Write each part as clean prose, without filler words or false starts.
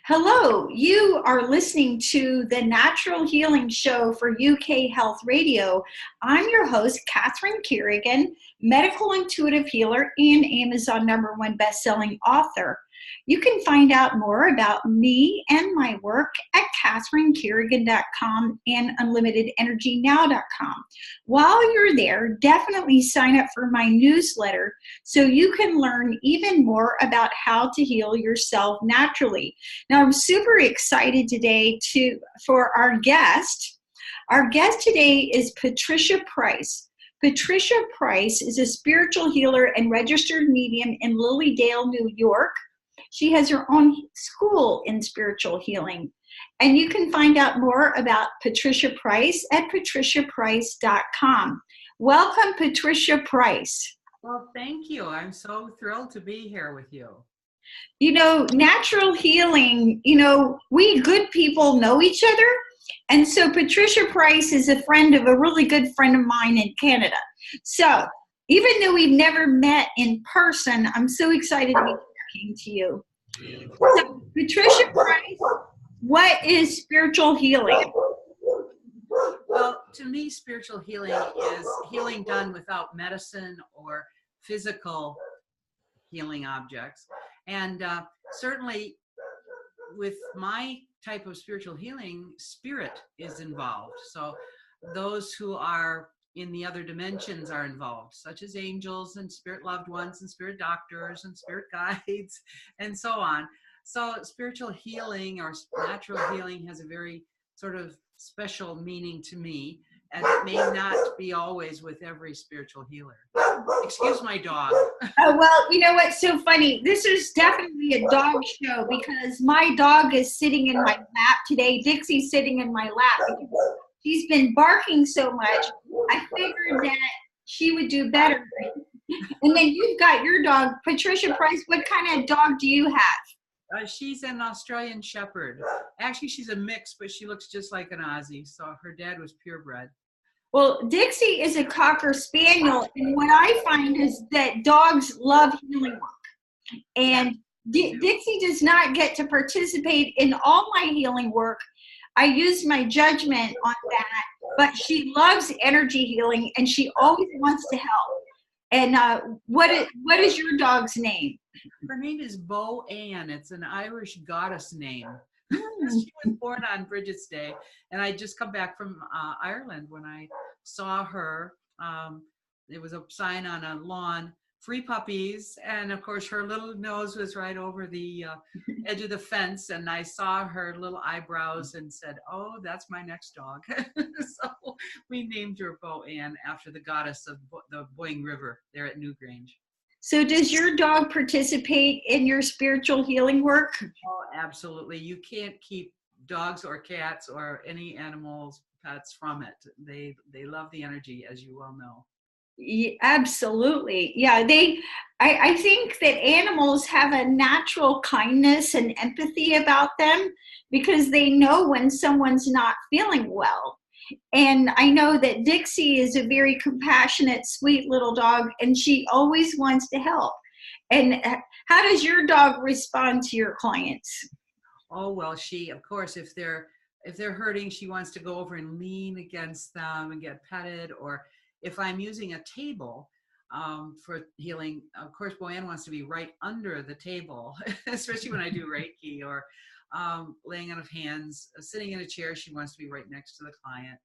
Hello, you are listening to the Natural Healing Show for UK Health Radio. I'm your host, Catherine Carrigan, medical intuitive healer and Amazon #1 best-selling author. You can find out more about me and my work at CatherineCarrigan.com and UnlimitedEnergyNow.com. While you're there, definitely sign up for my newsletter so you can learn even more about how to heal yourself naturally. Now, I'm super excited today for our guest. Our guest today is Patricia Price. Patricia Price is a spiritual healer and registered medium in Lilydale, New York. She has her own school in spiritual healing. And you can find out more about Patricia Price at patriciaprice.com. Welcome, Patricia Price. Well, thank you. I'm so thrilled to be here with you. You know, natural healing, we good people know each other. And so Patricia Price is a friend of a really good friend of mine in Canada. So even though we've never met in person, I'm so excited to be talking to you. So, Patricia Price, what is spiritual healing? Well, to me, spiritual healing is healing done without medicine or physical healing objects. And certainly with my type of spiritual healing, spirit is involved. So those who are in the other dimensions are involved, such as angels and spirit loved ones and spirit doctors and spirit guides and so on. So spiritual healing or natural healing has a very sort of special meaning to me, and it may not be always with every spiritual healer. Excuse my dog. Oh, well, you know what's so funny? This is definitely a dog show because my dog is sitting in my lap today. Dixie's sitting in my lap because she's been barking so much. I figured that she would do better. And then you've got your dog, Patricia Price. What kind of dog do you have? She's an Australian Shepherd. Actually, she's a mix, but she looks just like an Aussie. So her dad was purebred. Well, Dixie is a Cocker Spaniel, and what I find is that dogs love healing work. And Dixie does not get to participate in all my healing work. I use my judgment on that, but she loves energy healing, and she always wants to help. And what is your dog's name? Her name is Bo Ann. It's an Irish goddess name. She was born on Bridget's Day, and I just come back from Ireland when I saw her. There was a sign on a lawn, free puppies, and of course her little nose was right over the edge of the fence, and I saw her little eyebrows and said, oh, that's my next dog. So we named her Bo Ann after the goddess of the Boyne River there at Newgrange. So does your dog participate in your spiritual healing work? Oh, absolutely. You can't keep dogs or cats or any animals, pets from it. They love the energy, as you well know. Yeah, absolutely. Yeah, I think that animals have a natural kindness and empathy about them because they know when someone's not feeling well. And I know that Dixie is a very compassionate, sweet little dog, and she always wants to help. And how does your dog respond to your clients? Oh, well, she, of course, if they're hurting, she wants to go over and lean against them and get petted. Or if I'm using a table for healing, of course, Boanne wants to be right under the table, especially when I do Reiki or laying on of hands, sitting in a chair. She wants to be right next to the client.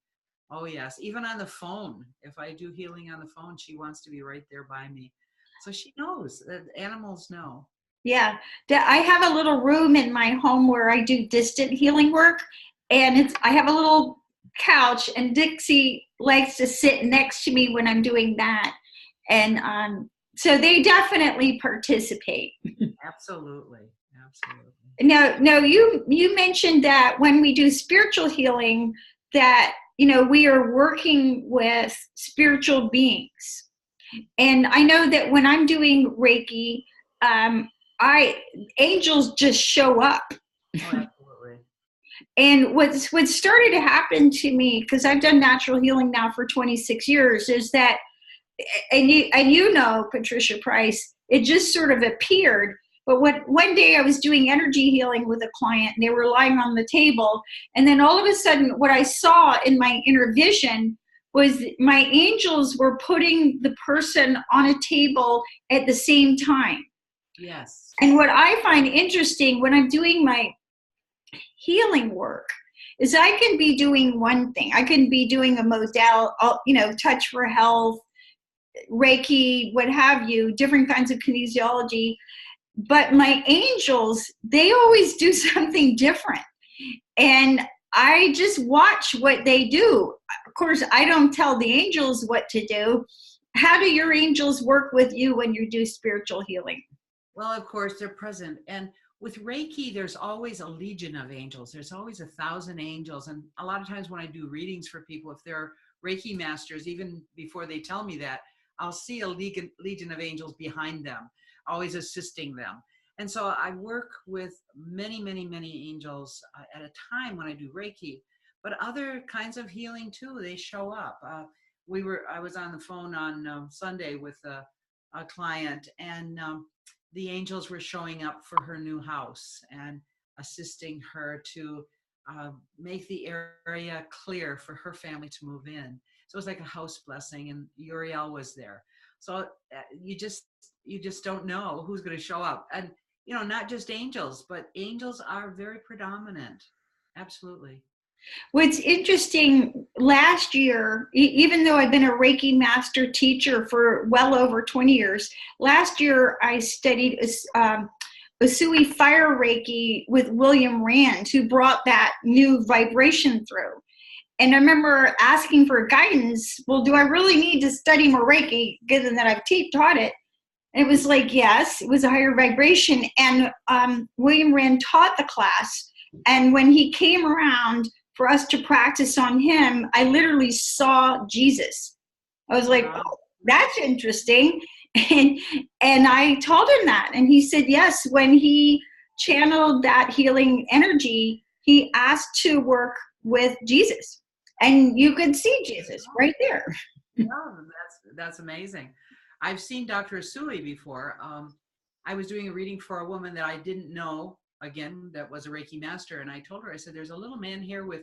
Oh yes, even on the phone. If I do healing on the phone, she wants to be right there by me. So she knows. Animals know. Yeah, I have a little room in my home where I do distant healing work, and I have a little couch, and Dixie likes to sit next to me when I'm doing that, and so they definitely participate. Absolutely. Now, you mentioned that when we do spiritual healing, that we are working with spiritual beings, and I know that when I'm doing Reiki, angels just show up. Oh, absolutely. And what started to happen to me, because I've done natural healing now for 26 years, is that, and you know, Patricia Price, it just sort of appeared But one day I was doing energy healing with a client and they were lying on the table. And then all of a sudden, what I saw in my inner vision was my angels were putting the person on a table at the same time. Yes. And what I find interesting when I'm doing my healing work is I can be doing one thing. I can be doing a modality, touch for health, Reiki, what have you, different kinds of kinesiology. But my angels, they always do something different. And I just watch what they do. Of course, I don't tell the angels what to do. How do your angels work with you when you do spiritual healing? Well, of course, they're present. And with Reiki, there's always a legion of angels. There's always 1,000 angels. And a lot of times when I do readings for people, if they're Reiki masters, even before they tell me that, I'll see a legion of angels behind them, always assisting them. And so I work with many, many, many angels at a time when I do Reiki, but other kinds of healing too, they show up. I was on the phone on Sunday with a client, and the angels were showing up for her new house and assisting her to make the area clear for her family to move in. So it was like a house blessing, and Uriel was there. So you just don't know who's going to show up. And, not just angels, but angels are very predominant. Absolutely. What's interesting, last year, even though I've been a Reiki master teacher for well over 20 years, last year I studied Usui Fire Reiki with William Rand, who brought that new vibration through. And I remember asking for guidance, well, do I really need to study more Reiki, given that I've taught it? And it was like, yes, it was a higher vibration. And William Rand taught the class. And when he came around for us to practice on him, I literally saw Jesus. I was like, oh, that's interesting. And I told him that. And he said, yes, when he channeled that healing energy, he asked to work with Jesus. And you could see Jesus right there. Wow, that's amazing. I've seen Dr. Usui before. I was doing a reading for a woman that I didn't know, again, that was a Reiki master. And I told her, I said, there's a little man here with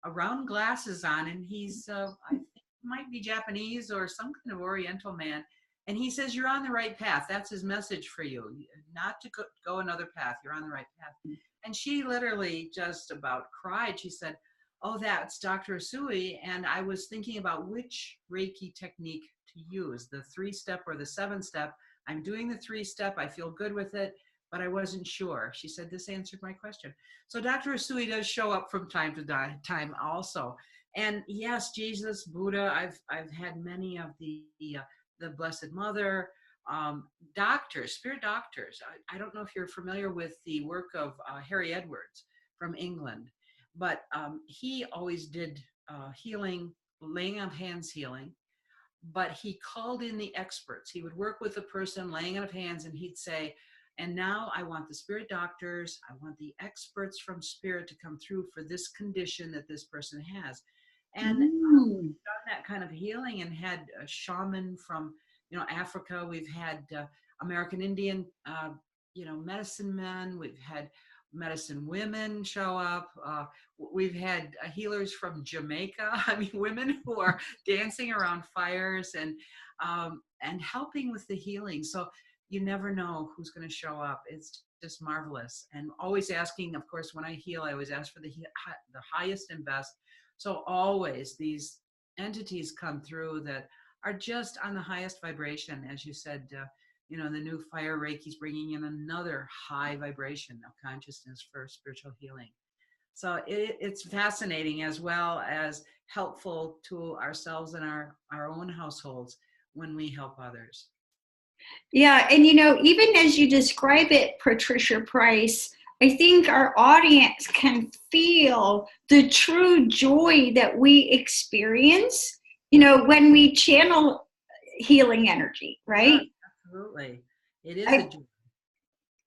round glasses on, and he's, I think might be Japanese or some kind of Oriental man. And he says, you're on the right path. That's his message for you, not to go another path. You're on the right path. And she literally just about cried. She said, oh, that's Dr. Usui. And I was thinking about which Reiki technique to use, the 3-step or the 7-step. I'm doing the 3-step. I feel good with it, but I wasn't sure. She said, this answered my question. So Dr. Usui does show up from time to time also. And yes, Jesus, Buddha, I've had many of the Blessed Mother, doctors, spirit doctors. I don't know if you're familiar with the work of Harry Edwards from England, but he always did healing, laying on hands healing, but he called in the experts. He would work with the person laying on of hands, and he'd say, and now I want the spirit doctors, I want the experts from spirit to come through for this condition that this person has. And we've done that kind of healing and had a shaman from, Africa. We've had American Indian, medicine men. We've had medicine women show up. We've had healers from Jamaica. I mean, women who are dancing around fires and helping with the healing. So you never know who's going to show up. It's just marvelous. And always asking, of course, when I heal, I always ask for the highest and best. So always these entities come through that are just on the highest vibration. As you said, the new fire Reiki is bringing in another high vibration of consciousness for spiritual healing. So it's fascinating, as well as helpful to ourselves and our own households when we help others. Yeah, and even as you describe it, Patricia Price, I think our audience can feel the true joy that we experience, when we channel healing energy, right? Yeah, absolutely. It is a joy.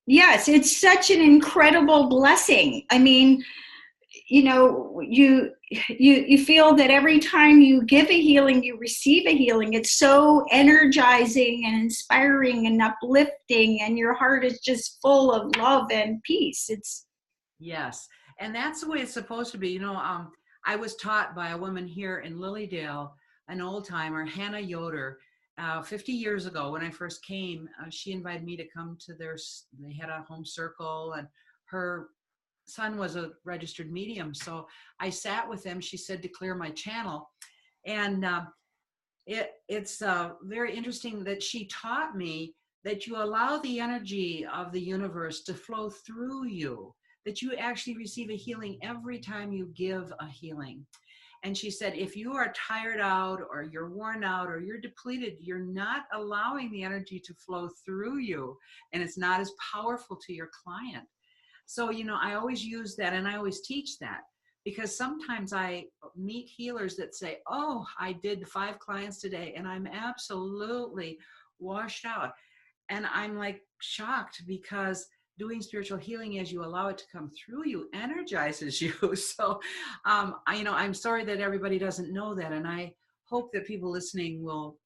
Yes, it's such an incredible blessing. I mean, you know, you feel that every time you give a healing, you receive a healing. It's so energizing and inspiring and uplifting, and your heart is just full of love and peace. It's Yes, and that's the way it's supposed to be. I was taught by a woman here in Lilydale, an old timer, Hannah Yoder, 50 years ago when I first came. She invited me to come to they had a home circle, and her son was a registered medium. So I sat with them. She said to clear my channel. And it's very interesting that she taught me that you allow the energy of the universe to flow through you, that you actually receive a healing every time you give a healing. And she said, if you are tired out or you're worn out or you're depleted, you're not allowing the energy to flow through you, and it's not as powerful to your client. So, I always use that, and I always teach that, because sometimes I meet healers that say, oh, I did 5 clients today and I'm absolutely washed out. And I'm like shocked, because doing spiritual healing as you allow it to come through you energizes you. So, I'm sorry that everybody doesn't know that. And I hope that people listening will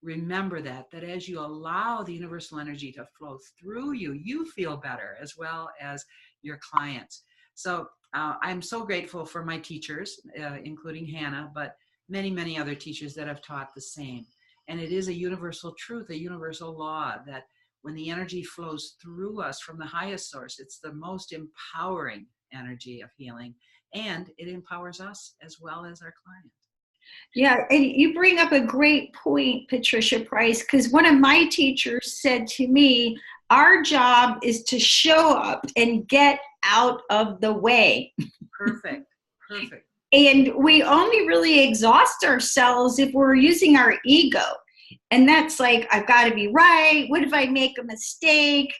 remember that as you allow the universal energy to flow through you, you feel better as well as your clients. So I'm so grateful for my teachers, including Hannah, but many, many other teachers that have taught the same. And it is a universal truth, a universal law, that when the energy flows through us from the highest source, it's the most empowering energy of healing, and it empowers us as well as our client. Yeah, and you bring up a great point, Patricia Price, because one of my teachers said to me, our job is to show up and get out of the way. Perfect. And we only really exhaust ourselves if we're using our ego. And that's like, I've got to be right. What if I make a mistake?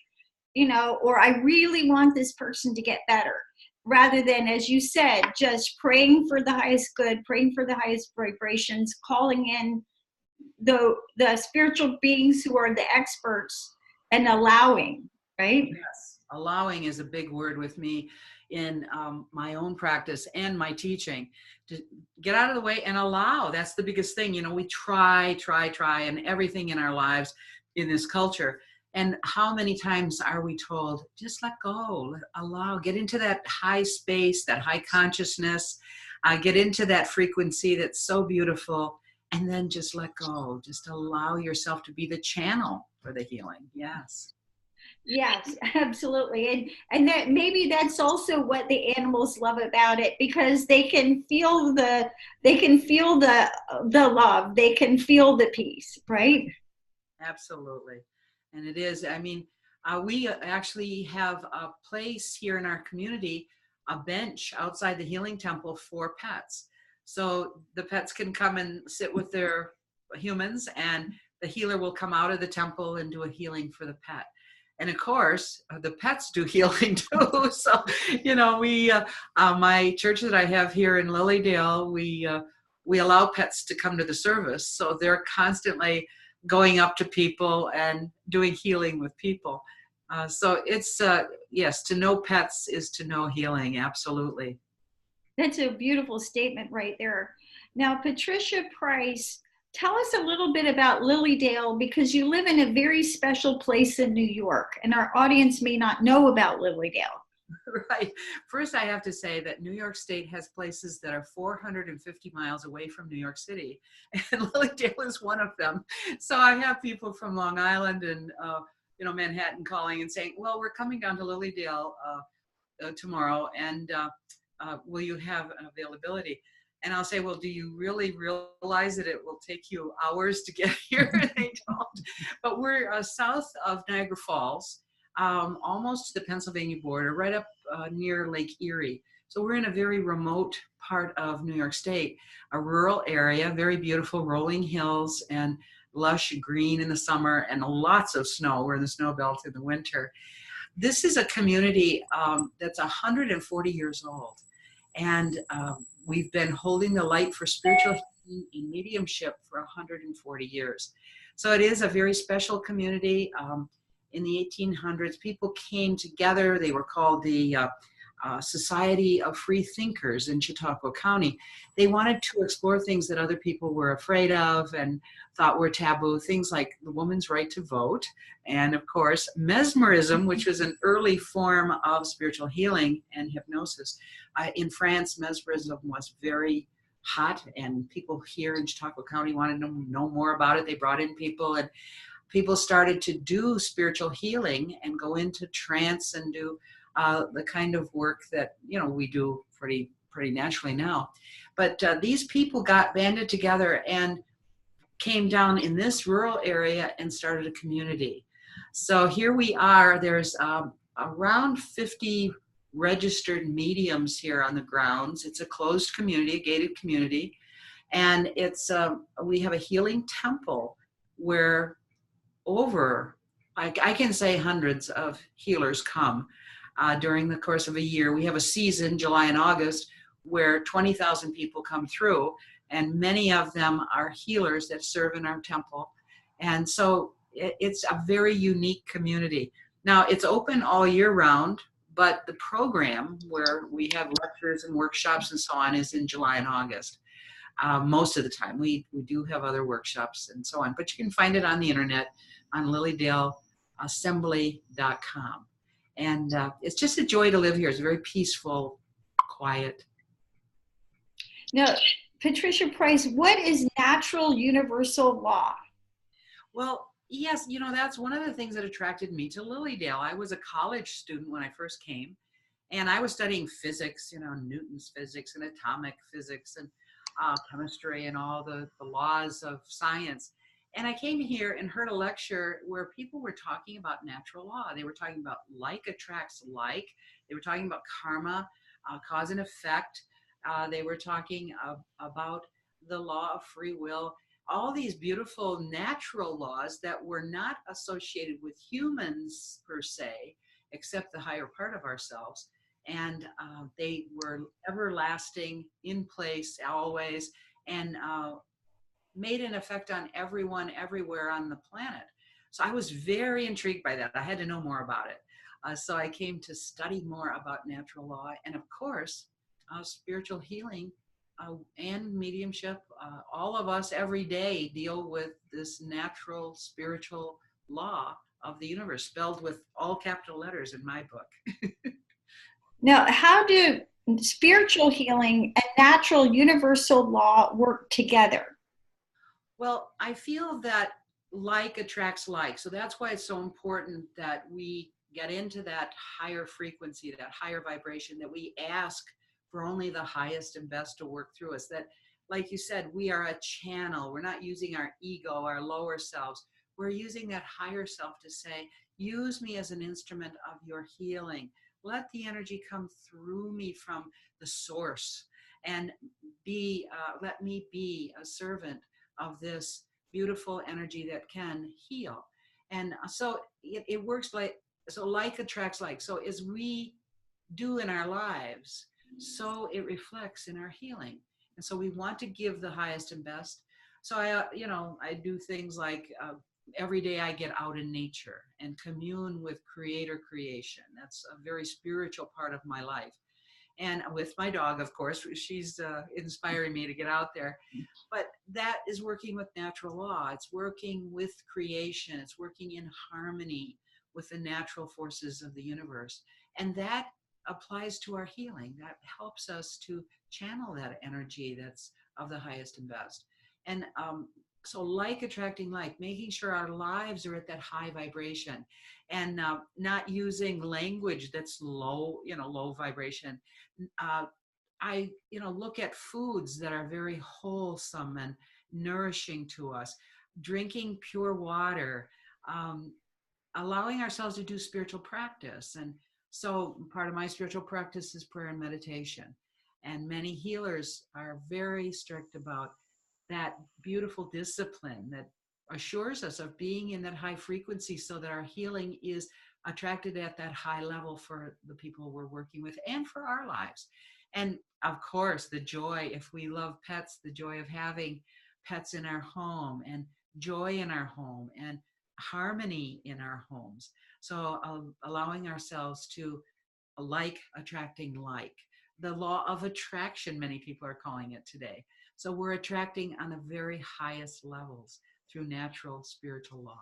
Or I really want this person to get better. Rather than, as you said, just praying for the highest good, praying for the highest vibrations, calling in the spiritual beings who are the experts, and allowing, right? Yes, allowing is a big word with me in my own practice and my teaching. To get out of the way and allow. That's the biggest thing. We try, and everything in our lives in this culture. And how many times are we told, just let go, allow, get into that high space, that high consciousness, get into that frequency that's so beautiful, and then just let go. Just allow yourself to be the channel for the healing. Yes. Yes, absolutely. And that maybe that's also what the animals love about it, because they can feel the love, they can feel the peace, right? Absolutely. And it is, we actually have a place here in our community, a bench outside the healing temple for pets. So the pets can come and sit with their humans, and the healer will come out of the temple and do a healing for the pet. And of course, the pets do healing too. So, my church that I have here in Lilydale, we allow pets to come to the service. So they're constantly going up to people and doing healing with people. So it's, yes, to know pets is to know healing. Absolutely. That's a beautiful statement right there. Now, Patricia Price, tell us a little bit about Lilydale, because you live in a very special place in New York, and our audience may not know about Lilydale. Right. First, I have to say that New York State has places that are 450 miles away from New York City, and Lilydale is one of them. So I have people from Long Island and Manhattan calling and saying, well, we're coming down to Lilydale tomorrow, and will you have an availability? And I'll say, well, do you really realize that it will take you hours to get here? And they don't. But we're south of Niagara Falls, almost to the Pennsylvania border, right up near Lake Erie. So we're in a very remote part of New York State, a rural area, very beautiful rolling hills and lush green in the summer and lots of snow. We're in the snow belt in the winter. This is a community that's 140 years old. And we've been holding the light for spiritual healing and mediumship for 140 years. So it is a very special community. In the 1800s, people came together. They were called the Society of Free Thinkers in Chautauqua County. They wanted to explore things that other people were afraid of and thought were taboo, things like the woman's right to vote, and of course, mesmerism, which was an early form of spiritual healing and hypnosis. In France, mesmerism was very hot, and people here in Chautauqua County wanted to know more about it. They brought in people, and people started to do spiritual healing and go into trance and do the kind of work that we do pretty naturally now. But these people got banded together and came down in this rural area and started a community. So here we are. There's around 50 registered mediums here on the grounds. It's a closed community, a gated community, and it's we have a healing temple where I can say hundreds of healers come during the course of a year. We have a season, July and August, where 20,000 people come through, and many of them are healers that serve in our temple. And so it's a very unique community. Now, it's open all year round, but the program where we have lectures and workshops and so on is in July and August. Most of the time. We do have other workshops and so on, but you can find it on the internet on lilydaleassembly.com. And it's just a joy to live here. It's very peaceful, quiet. Now, Patricia Price, what is natural universal law? Well, yes, that's one of the things that attracted me to Lilydale. I was a college student when I first came, and I was studying physics, Newton's physics and atomic physics and chemistry and all the laws of science. And I came here and heard a lecture where people were talking about natural law. They were talking about like attracts like. They were talking about karma, cause and effect. They were talking about the law of free will, all these beautiful natural laws that were not associated with humans per se, except the higher part of ourselves. And they were everlasting, in place always, and made an effect on everyone everywhere on the planet. So I was very intrigued by that. I had to know more about it. So I came to study more about natural law, and of course, spiritual healing and mediumship. All of us every day deal with this natural spiritual law of the universe, spelled with all capital letters in my book. Now, how do spiritual healing and natural universal law work together? Well, I feel that like attracts like. So that's why it's so important that we get into that higher frequency, that higher vibration, that we ask for only the highest and best to work through us. That, like you said, we are a channel. We're not using our ego, our lower selves. We're using that higher self to say, use me as an instrument of your healing. Let the energy come through me from the source, and let me be a servant of this beautiful energy that can heal. And so it works like attracts like. So as we do in our lives, so it reflects in our healing. And so we want to give the highest and best. So I do things like every day I get out in nature and commune with creator creation. That's a very spiritual part of my life. And with my dog, of course, she's inspiring me to get out there. But that is working with natural law. It's working with creation. It's working in harmony with the natural forces of the universe. And that applies to our healing. That helps us to channel that energy that's of the highest and best. And so like attracting like, making sure our lives are at that high vibration, and not using language that's low vibration. I look at foods that are very wholesome and nourishing to us, drinking pure water, allowing ourselves to do spiritual practice. And so part of my spiritual practice is prayer and meditation. And many healers are very strict about that beautiful discipline that assures us of being in that high frequency, so that our healing is attracted at that high level for the people we're working with and for our lives. And of course, the joy, if we love pets, the joy of having pets in our home, and joy in our home, and harmony in our homes. So allowing ourselves to like attracting like. The law of attraction, many people are calling it today. So we're attracting on the very highest levels through natural spiritual law.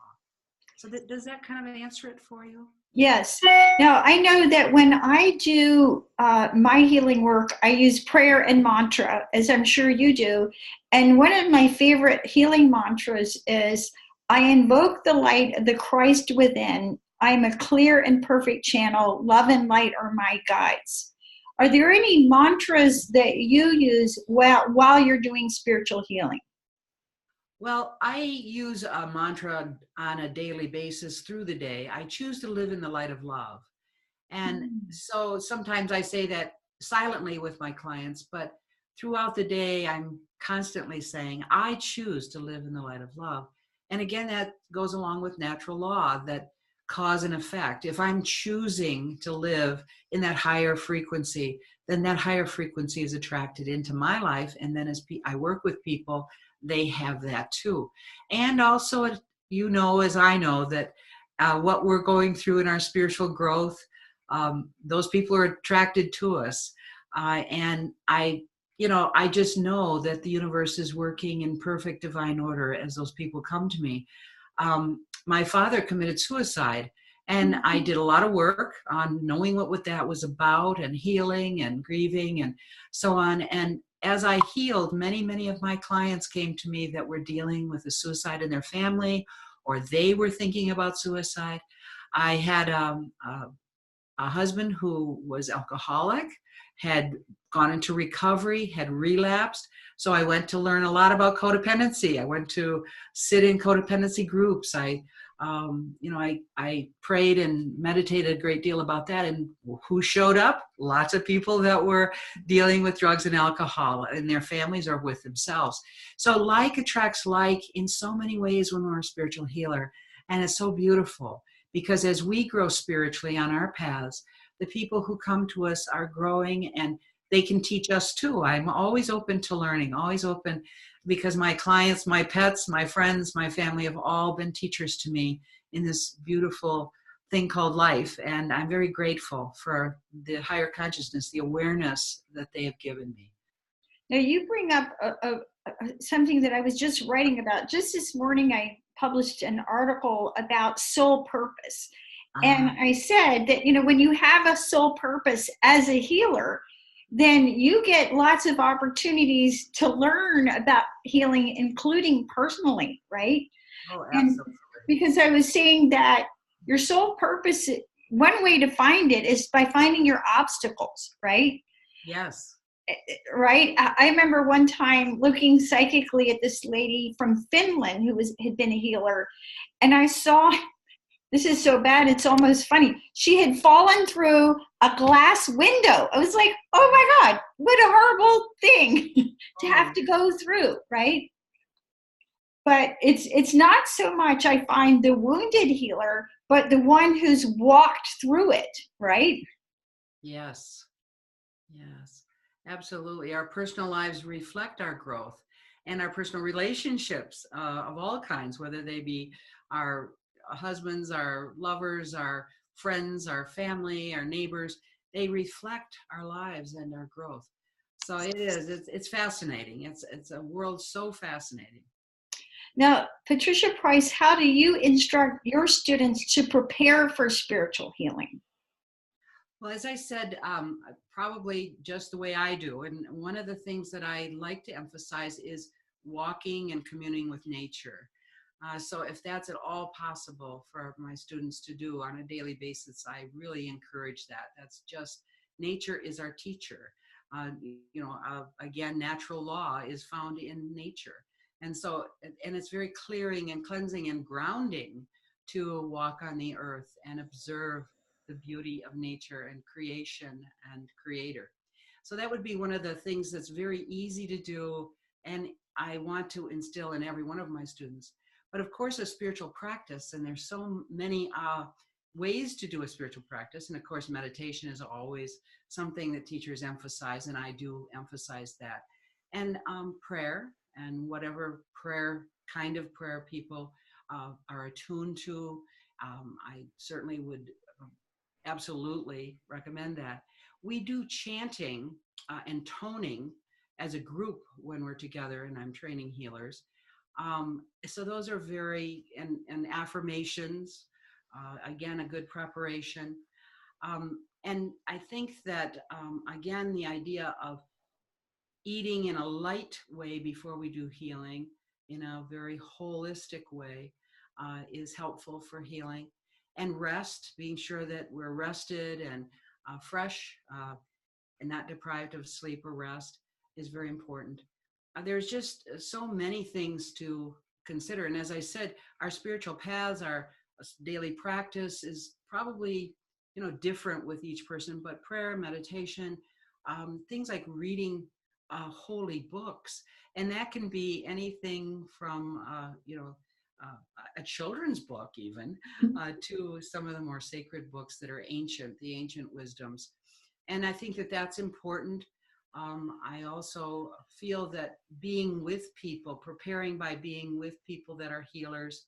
So does that kind of answer it for you? Yes. Now, I know that when I do my healing work, I use prayer and mantra, as I'm sure you do. And one of my favorite healing mantras is, I invoke the light of the Christ within. I am a clear and perfect channel. Love and light are my guides. Are there any mantras that you use while you're doing spiritual healing? Well, I use a mantra on a daily basis through the day. I choose to live in the light of love. And so sometimes I say that silently with my clients, but throughout the day, I'm constantly saying, I choose to live in the light of love. And again, that goes along with natural law, that cause and effect. If I'm choosing to live in that higher frequency, then that higher frequency is attracted into my life. And then as I work with people, they have that too. And also, you know, as I know, that what we're going through in our spiritual growth, those people are attracted to us. And I just know that the universe is working in perfect divine order as those people come to me. My father committed suicide, and I did a lot of work on knowing what that was about, and healing and grieving and so on. And as I healed, many of my clients came to me that were dealing with a suicide in their family, or they were thinking about suicide. I had a husband who was alcoholic, had gone into recovery, had relapsed. So I went to learn a lot about codependency. I went to sit in codependency groups. I prayed and meditated a great deal about that. And who showed up? Lots of people that were dealing with drugs and alcohol in their families or with themselves. So like attracts like in so many ways when we're a spiritual healer. And it's so beautiful, because as we grow spiritually on our paths, the people who come to us are growing, and they can teach us too. I'm always open to learning, always open, because my clients, my pets, my friends, my family have all been teachers to me in this beautiful thing called life. And I'm very grateful for the higher consciousness, the awareness that they have given me. Now, you bring up something that I was just writing about. Just this morning, I published an article about soul purpose. And I said that, when you have a soul purpose as a healer, then you get lots of opportunities to learn about healing, including personally, right? Oh, And absolutely. because I was saying that your soul purpose, one way to find it is by finding your obstacles, right? Yes. Right. I remember one time looking psychically at this lady from Finland who had been a healer, and I saw, this is so bad, it's almost funny. She had fallen through a glass window. I was like, oh my God, what a horrible thing to have to go through, right? But it's not so much, I find, the wounded healer, but the one who's walked through it, right? Yes. Yes, absolutely. Our personal lives reflect our growth, and our personal relationships of all kinds, whether they be our husbands, our lovers, our friends, our family, our neighbors, they reflect our lives and our growth. So it's fascinating. It's a world so fascinating. Now, Patricia Price, how do you instruct your students to prepare for spiritual healing? Well, as I said, probably just the way I do. And one of the things that I like to emphasize is walking and communing with nature. So if that's at all possible for my students to do on a daily basis, I really encourage that. That's just, nature is our teacher. Again, natural law is found in nature. And so, and it's very clearing and cleansing and grounding to walk on the earth and observe the beauty of nature and creation and creator. So that would be one of the things that's very easy to do, and I want to instill in every one of my students. But of course, a spiritual practice, and there's so many ways to do a spiritual practice. And of course, meditation is always something that teachers emphasize, and I do emphasize that. And prayer, and whatever kind of prayer people are attuned to. I certainly would absolutely recommend that. We do chanting and toning as a group when we're together, and I'm training healers. So those are and affirmations, again, a good preparation. And I think that, again, the idea of eating in a light way before we do healing, in a very holistic way, is helpful for healing. And rest, being sure that we're rested and fresh and not deprived of sleep or rest, is very important. There's just so many things to consider. And as I said, our spiritual paths, our daily practice is probably, different with each person, but prayer, meditation, things like reading holy books. And that can be anything from, a children's book, even, to some of the more sacred books that are ancient, the ancient wisdoms. And I think that that's important. I also feel that being with people, preparing by being with people that are healers,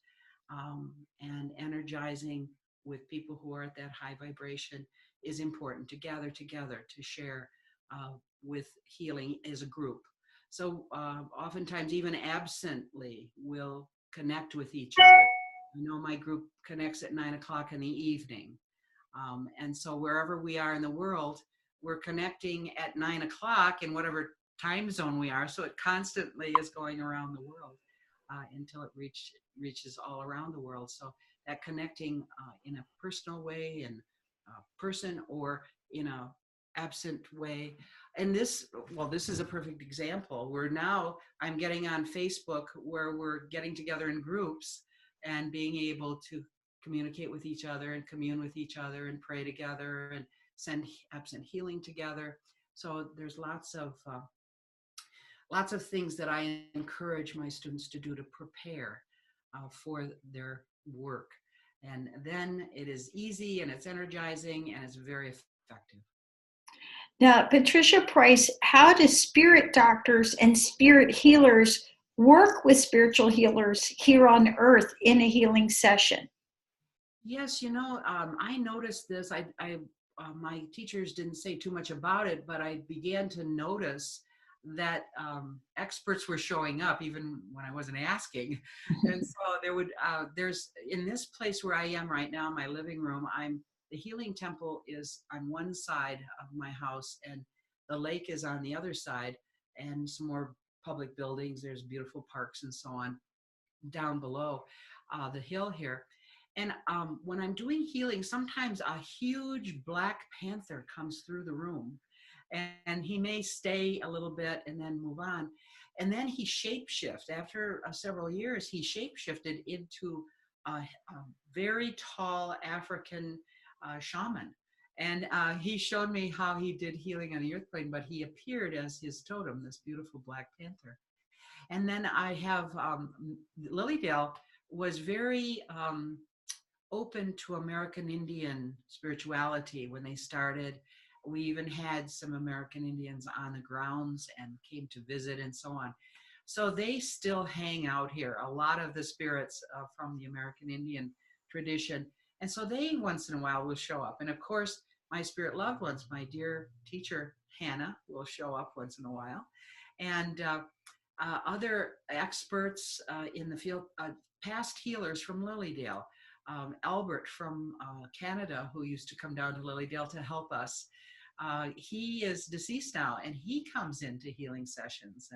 and energizing with people who are at that high vibration, is important, to gather together, to share with healing as a group. So oftentimes, even absently, we'll connect with each other. I know my group connects at 9 o'clock in the evening. And so wherever we are in the world, we're connecting at 9 o'clock in whatever time zone we are. So it constantly is going around the world until it reaches all around the world. So that connecting in a personal way, in person, or in a absent way. And this is a perfect example where now I'm getting on Facebook, where we're getting together in groups and being able to communicate with each other and commune with each other and pray together and send absent healing together. So there's lots of things that I encourage my students to do to prepare for their work. And then it is easy and it's energizing and it's very effective. Now, Patricia Price, how do spirit doctors and spirit healers work with spiritual healers here on earth in a healing session? Yes, I noticed this. My teachers didn't say too much about it, but I began to notice that experts were showing up even when I wasn't asking. And so there's in this place where I am right now, my living room, the healing temple is on one side of my house and the lake is on the other side, and some more public buildings. There's beautiful parks and so on down below the hill here. And when I'm doing healing, sometimes a huge black panther comes through the room, and he may stay a little bit and then move on. And then he shapeshift. After several years, he shapeshifted into a very tall African shaman. And he showed me how he did healing on the earth plane, but he appeared as his totem, this beautiful black panther. And then I have Lilydale was very open to American Indian spirituality when they started. We even had some American Indians on the grounds and came to visit and so on. So they still hang out here, a lot of the spirits from the American Indian tradition. And so they once in a while will show up. And of course, my spirit loved ones, my dear teacher, Hannah, will show up once in a while. And other experts in the field, past healers from Lilydale, Albert from Canada, who used to come down to Lilydale to help us. He is deceased now, and he comes into healing sessions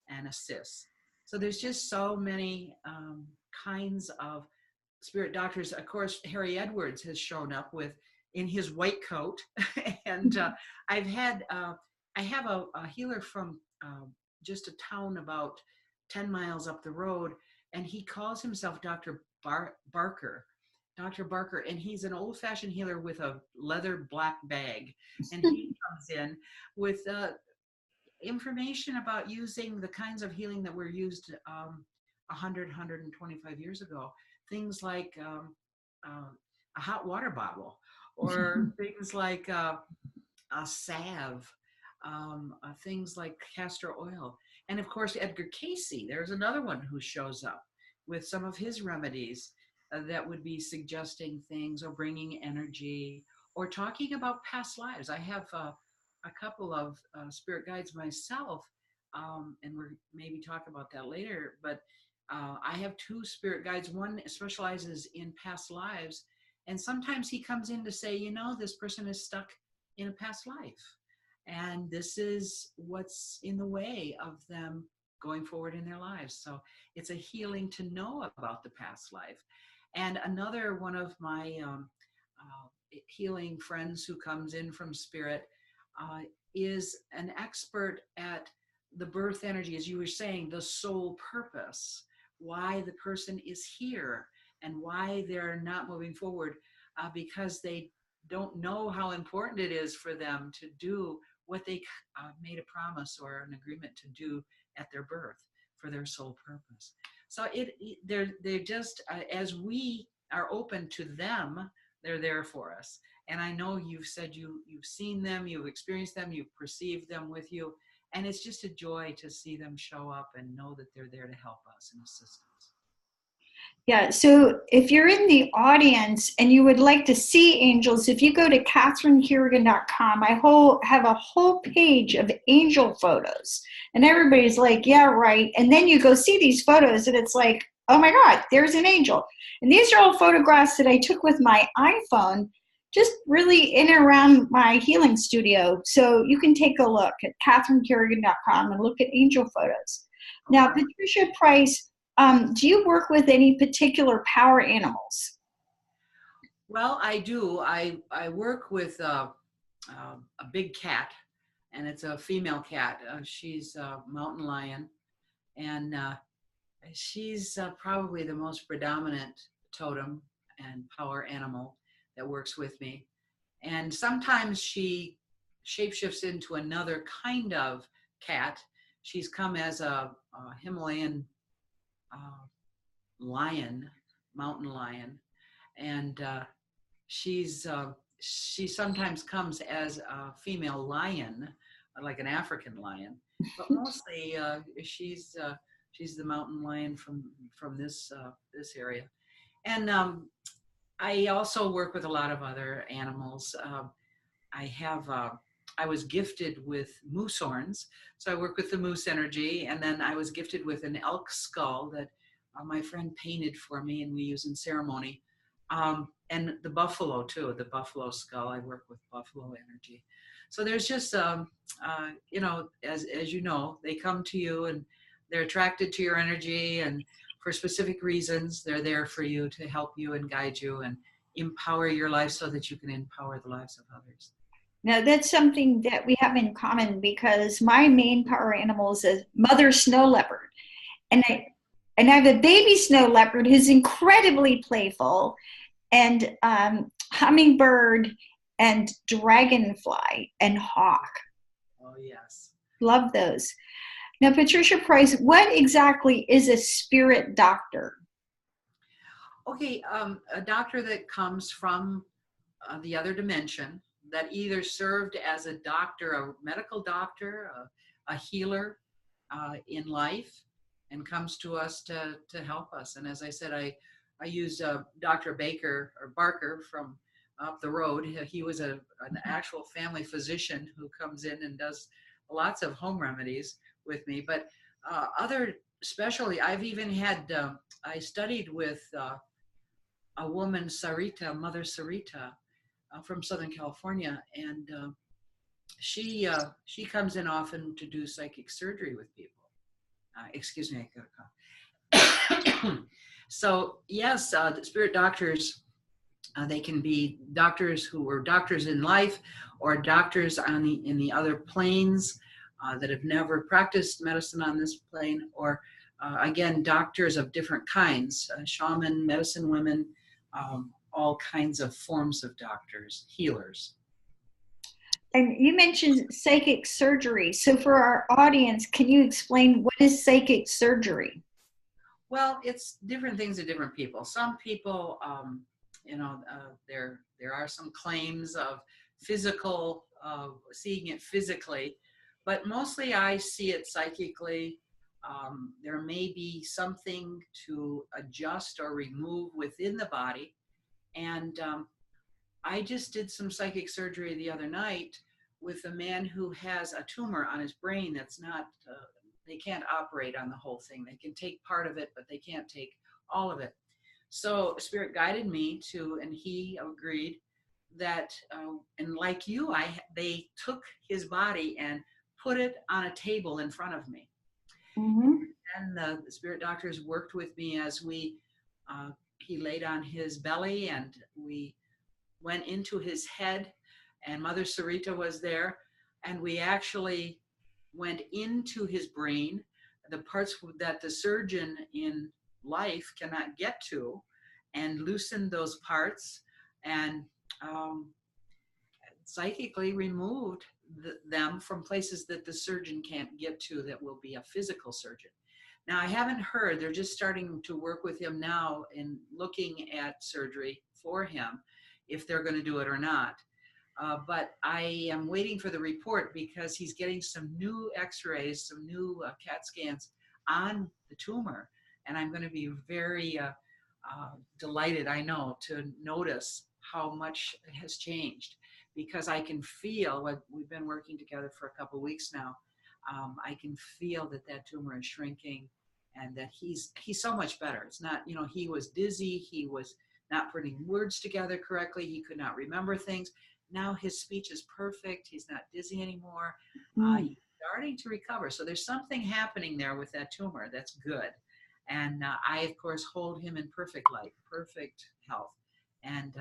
and assists. So there's just so many kinds of spirit doctors. Of course, Harry Edwards has shown up in his white coat, and I have a healer from just a town about 10 miles up the road, and he calls himself Dr. Barker. Dr. Barker, and he's an old-fashioned healer with a leather black bag, and he comes in with information about using the kinds of healing that were used 100, 125 years ago. Things like a hot water bottle, or things like a salve, things like castor oil. And of course, Edgar Casey, there's another one who shows up with some of his remedies that would be suggesting things or bringing energy or talking about past lives. I have a couple of spirit guides myself, and we're maybe talk about that later, but I have two spirit guides. One specializes in past lives, and sometimes he comes in to say, this person is stuck in a past life, and this is what's in the way of them going forward in their lives. So it's a healing to know about the past life. And another one of my healing friends who comes in from spirit is an expert at the birth energy, as you were saying, the soul purpose, why the person is here and why they're not moving forward, because they don't know how important it is for them to do what they made a promise or an agreement to do at their birth for their soul purpose. So they're just, as we are open to them, they're there for us. And I know you've said you've seen them, you've experienced them, you've perceived them with you. And it's just a joy to see them show up and know that they're there to help us and assist us. Yeah, so if you're in the audience and you would like to see angels, if you go to CatherineCarrigan.com, I have a whole page of angel photos. And everybody's like, yeah, right. And then you go see these photos and it's like, oh my God, there's an angel. And these are all photographs that I took with my iPhone, just really in and around my healing studio. So you can take a look at CatherineCarrigan.com and look at angel photos. Now, Patricia Price, do you work with any particular power animals? Well, I do. I work with a big cat, and it's a female cat. She's a mountain lion, and she's probably the most predominant totem and power animal that works with me. And sometimes she shapeshifts into another kind of cat. She's come as a Himalayan lion, mountain lion, and she sometimes comes as a female lion, like an African lion, but mostly she's the mountain lion from this area. And I also work with a lot of other animals. I was gifted with moose horns, so I work with the moose energy, and then I was gifted with an elk skull that my friend painted for me and we use in ceremony. And the buffalo too, the buffalo skull, I work with buffalo energy. So there's just, as you know, they come to you and they're attracted to your energy, and for specific reasons, they're there for you to help you and guide you and empower your life so that you can empower the lives of others. Now, that's something that we have in common because my main power animal is a mother snow leopard. And I have a baby snow leopard who's incredibly playful, and hummingbird and dragonfly and hawk. Oh, yes. Love those. Now, Patricia Price, what exactly is a spirit doctor? Okay, a doctor that comes from the other dimension, that either served as a doctor, a medical doctor, a healer in life, and comes to us to help us. And as I said, I use Dr. Barker from up the road. He was an actual family physician who comes in and does lots of home remedies with me. But especially, I've even had, I studied with a woman, Mother Sarita, from Southern California, and she comes in often to do psychic surgery with people. Excuse me, I got a cough. So yes, the spirit doctors, they can be doctors who were doctors in life, or doctors in the other planes that have never practiced medicine on this plane, or again, doctors of different kinds, shaman, medicine women, all kinds of forms of doctors, healers. And you mentioned psychic surgery. So for our audience, can you explain what is psychic surgery? Well, it's different things to different people. Some people, there are some claims of physical, seeing it physically, but mostly I see it psychically. There may be something to adjust or remove within the body. And I just did some psychic surgery the other night with a man who has a tumor on his brain that's not, they can't operate on the whole thing. They can take part of it, but they can't take all of it. So Spirit guided me to, and he agreed that, and like you, they took his body and put it on a table in front of me. Mm-hmm. And the spirit doctors worked with me as he laid on his belly and we went into his head, and Mother Sarita was there, and we actually went into his brain, the parts that the surgeon in life cannot get to, and loosened those parts and um, psychically removed them from places that the surgeon can't get to, that will be a physical surgeon. Now, I haven't heard, they're just starting to work with him now in looking at surgery for him, if they're going to do it or not. But I am waiting for the report because he's getting some new x-rays, some new CAT scans on the tumor. And I'm going to be very delighted, I know, to notice how much has changed, because I can feel, what we've been working together for a couple of weeks now, I can feel that that tumor is shrinking and that he's so much better. It's not, he was dizzy, he was not putting words together correctly, he could not remember things. Now his speech is perfect, he's not dizzy anymore. He's starting to recover. So there's something happening there with that tumor that's good. And I, of course, hold him in perfect light, perfect health, and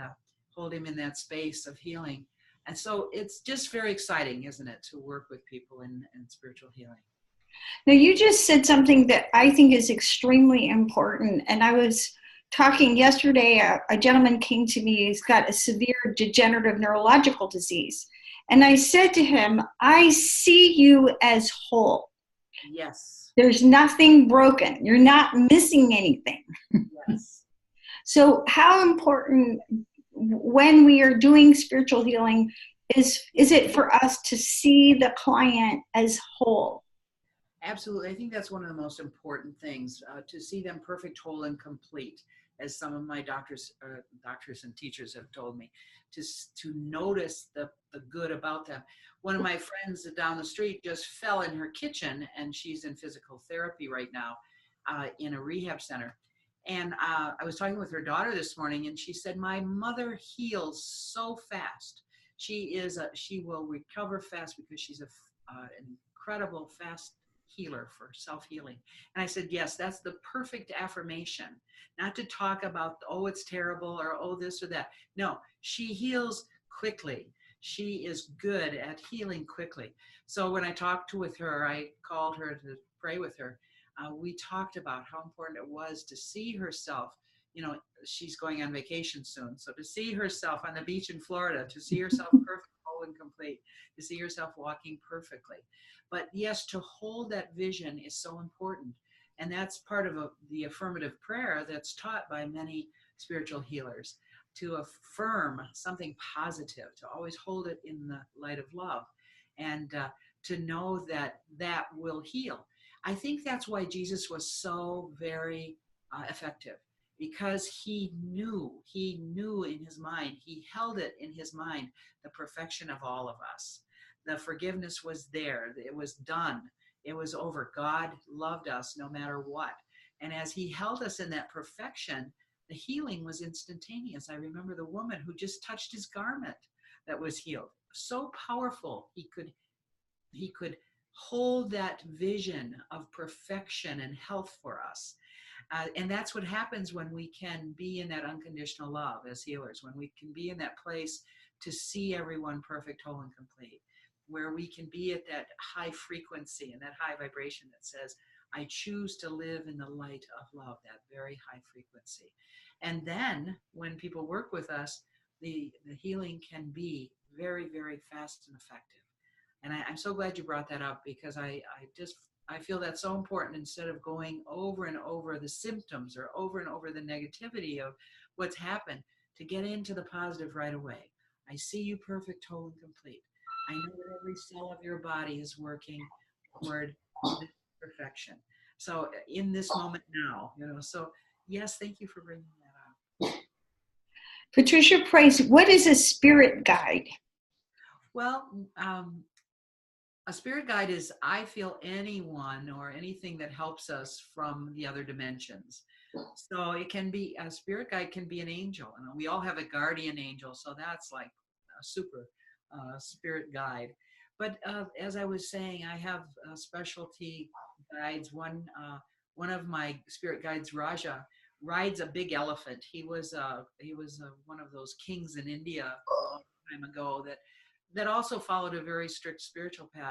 hold him in that space of healing. And so it's just very exciting, isn't it, to work with people in spiritual healing. Now, you just said something that I think is extremely important. And I was talking yesterday, a gentleman came to me, he's got a severe degenerative neurological disease. And I said to him, I see you as whole. Yes. There's nothing broken. You're not missing anything. Yes. So how important, when we are doing spiritual healing, is it for us to see the client as whole? Absolutely. I think that's one of the most important things, to see them perfect, whole, and complete, as some of my doctors and teachers have told me, to notice the good about them. One of my friends down the street just fell in her kitchen, and she's in physical therapy right now in a rehab center. And I was talking with her daughter this morning, and she said, my mother heals so fast. She will recover fast because she's an incredible fast healer for self-healing. And I said, yes, that's the perfect affirmation. Not to talk about, oh, it's terrible, or oh, this or that. No, she heals quickly. She is good at healing quickly. So when I talked with her, I called her to pray with her. We talked about how important it was to see herself. She's going on vacation soon. So to see herself on the beach in Florida, to see herself perfect, whole, and complete, to see herself walking perfectly. But yes, to hold that vision is so important. And that's part of the affirmative prayer that's taught by many spiritual healers, to affirm something positive, to always hold it in the light of love, and to know that that will heal. I think that's why Jesus was so very effective, because he knew in his mind, he held it in his mind, the perfection of all of us. The forgiveness was there. It was done. It was over. God loved us no matter what. And as he held us in that perfection, the healing was instantaneous. I remember the woman who just touched his garment that was healed. So powerful. He could hold that vision of perfection and health for us. And that's what happens when we can be in that unconditional love as healers, when we can be in that place to see everyone perfect, whole, and complete, where we can be at that high frequency and that high vibration that says, I choose to live in the light of love, that very high frequency. And then when people work with us, the healing can be very, very fast and effective. And I'm so glad you brought that up, because I feel that's so important, instead of going over and over the symptoms or over and over the negativity of what's happened, to get into the positive right away. I see you perfect, whole, and complete. I know that every cell of your body is working toward perfection. So in this moment now, so yes, thank you for bringing that up. Patricia Price, what is a spirit guide? Well, a spirit guide is, I feel, anyone or anything that helps us from the other dimensions. So it can be, a spirit guide can be an angel, and we all have a guardian angel. So that's like a super spirit guide. But as I was saying, I have specialty guides. One of my spirit guides, Raja, rides a big elephant. He was one of those kings in India a long time ago that also followed a very strict spiritual path.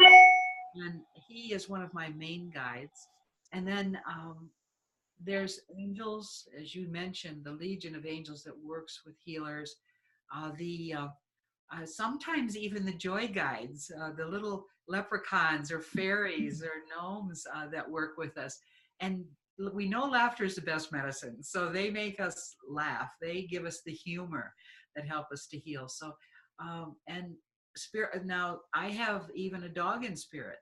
And he is one of my main guides. And then there's angels, as you mentioned, the Legion of Angels that works with healers. The Sometimes even the joy guides, the little leprechauns or fairies or gnomes that work with us. And we know laughter is the best medicine. So they make us laugh. They give us the humor that help us to heal. So, and spirit, now I have even a dog in spirit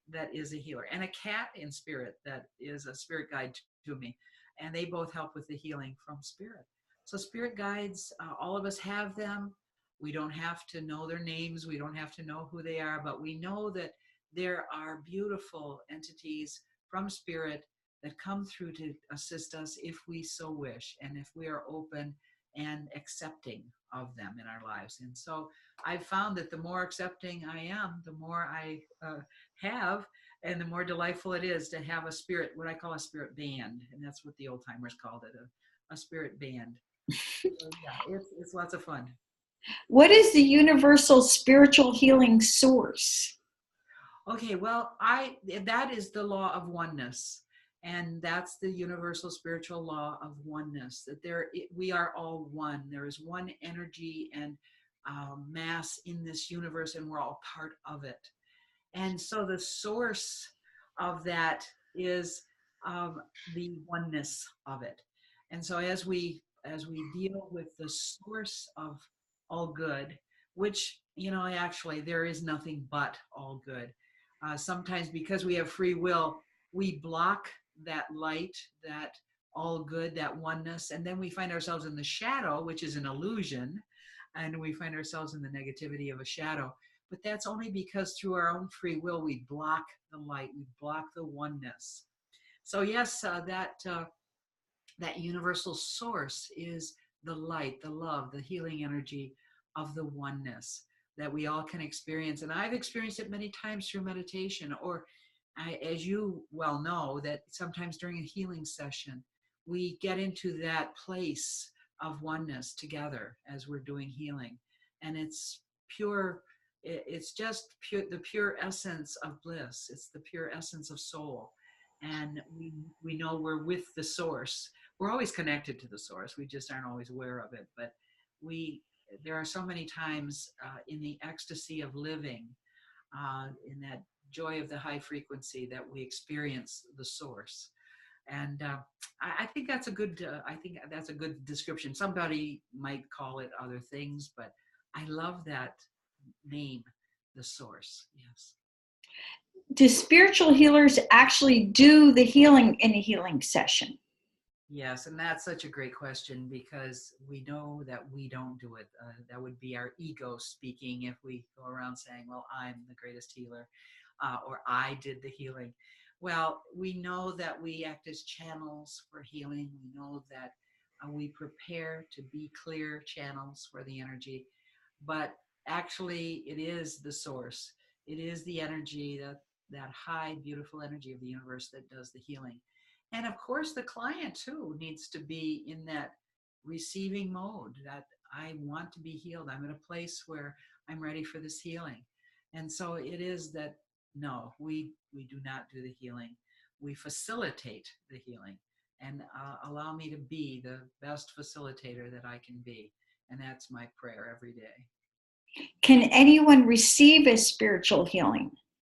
that is a healer, and a cat in spirit that is a spirit guide to me. And they both help with the healing from spirit. So spirit guides, all of us have them. We don't have to know their names. We don't have to know who they are, but we know that there are beautiful entities from spirit that come through to assist us if we so wish, and if we are open and accepting of them in our lives. And so I've found that the more accepting I am, the more I have, and the more delightful it is to have a spirit, what I call a spirit band. And that's what the old timers called it, a spirit band. So yeah, it's lots of fun. What is the universal spiritual healing source? Okay, well, that is the law of oneness, and that's the universal spiritual law of oneness. That we are all one. There is one energy and mass in this universe, and we're all part of it. And so the source of that is the oneness of it. And so as we deal with the source of all good, which, actually there is nothing but all good. Sometimes because we have free will, we block that light, that all good, that oneness, and then we find ourselves in the shadow, which is an illusion, and we find ourselves in the negativity of a shadow. But that's only because through our own free will, we block the light, we block the oneness. So yes, that universal source is the light, the love, the healing energy of the oneness that we all can experience. And I've experienced it many times through meditation, or as you well know, that sometimes during a healing session, we get into that place of oneness together as we're doing healing. And it's pure, it's just pure, the pure essence of bliss. It's the pure essence of soul. And we know we're with the source. We're always connected to the source. We just aren't always aware of it. But there are so many times in the ecstasy of living, in that joy of the high frequency, that we experience the source. And I think that's a good. I think that's a good description. Somebody might call it other things, but I love that name, the source. Yes. Do spiritual healers actually do the healing in a healing session? Yes, and that's such a great question, because we know that we don't do it. That would be our ego speaking if we go around saying, well, I'm the greatest healer, or I did the healing. Well, we know that we act as channels for healing. We know that we prepare to be clear channels for the energy, but actually it is the source. It is the energy, that high, beautiful energy of the universe that does the healing. And of course, the client too needs to be in that receiving mode, that I want to be healed. I'm in a place where I'm ready for this healing. And so it is that, no, we do not do the healing. We facilitate the healing, and allow me to be the best facilitator that I can be. And that's my prayer every day. Can anyone receive a spiritual healing?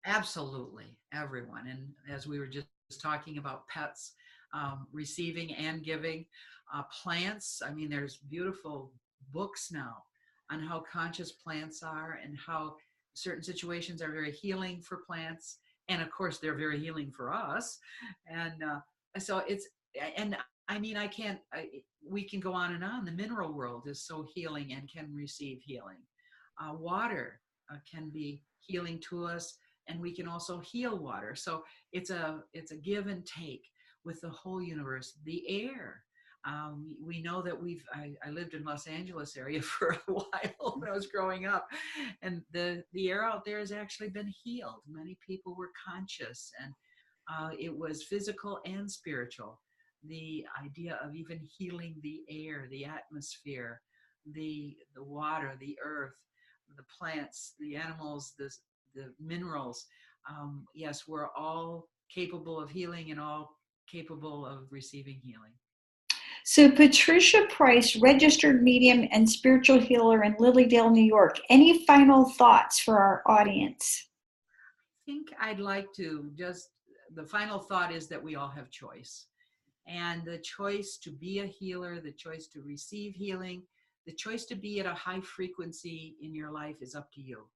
Absolutely, everyone. And as we were just talking about pets, receiving and giving, plants. I mean, there's beautiful books now on how conscious plants are, and how certain situations are very healing for plants. And of course, they're very healing for us. And so and I mean, we can go on and on. The mineral world is so healing and can receive healing. Water can be healing to us, and we can also heal water. So it's a give and take with the whole universe. The air. We know that I lived in Los Angeles area for a while when I was growing up, and the air out there has actually been healed. Many people were conscious, and it was physical and spiritual. The idea of even healing the air, the atmosphere, the water, the earth, the plants, the animals, the minerals. Yes, we're all capable of healing and all capable of receiving healing. So Patricia Price, registered medium and spiritual healer in Lilydale, New York. Any final thoughts for our audience? I think I'd like to the final thought is that we all have choice. And the choice to be a healer, the choice to receive healing, the choice to be at a high frequency in your life is up to you.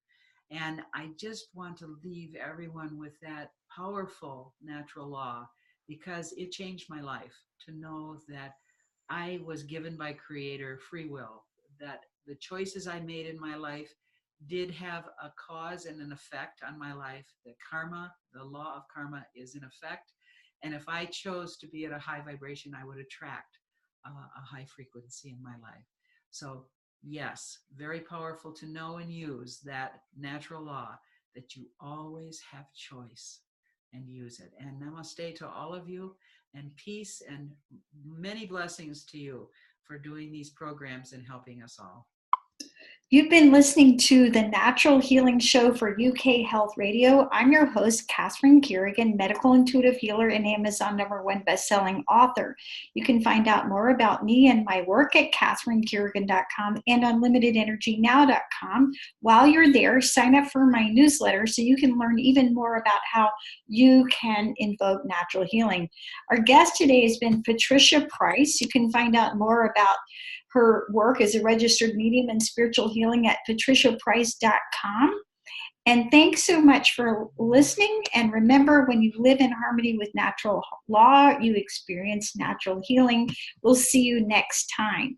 And I just want to leave everyone with that powerful natural law, because it changed my life to know that I was given by Creator free will, that the choices I made in my life did have a cause and an effect on my life. The karma, the law of karma is in effect. And if I chose to be at a high vibration, I would attract a high frequency in my life. So yes, very powerful to know and use that natural law, that you always have choice, and use it. And namaste to all of you, and peace and many blessings to you for doing these programs and helping us all. You've been listening to the Natural Healing Show for UK Health Radio. I'm your host, Catherine Carrigan, medical intuitive healer and Amazon #1 bestselling author. You can find out more about me and my work at catherinecarrigan.com and unlimitedenergynow.com. While you're there, sign up for my newsletter so you can learn even more about how you can invoke natural healing. Our guest today has been Patricia Price. You can find out more about her work as a registered medium and spiritual healing at patriciaprice.com. And thanks so much for listening. And remember, when you live in harmony with natural law, you experience natural healing. We'll see you next time.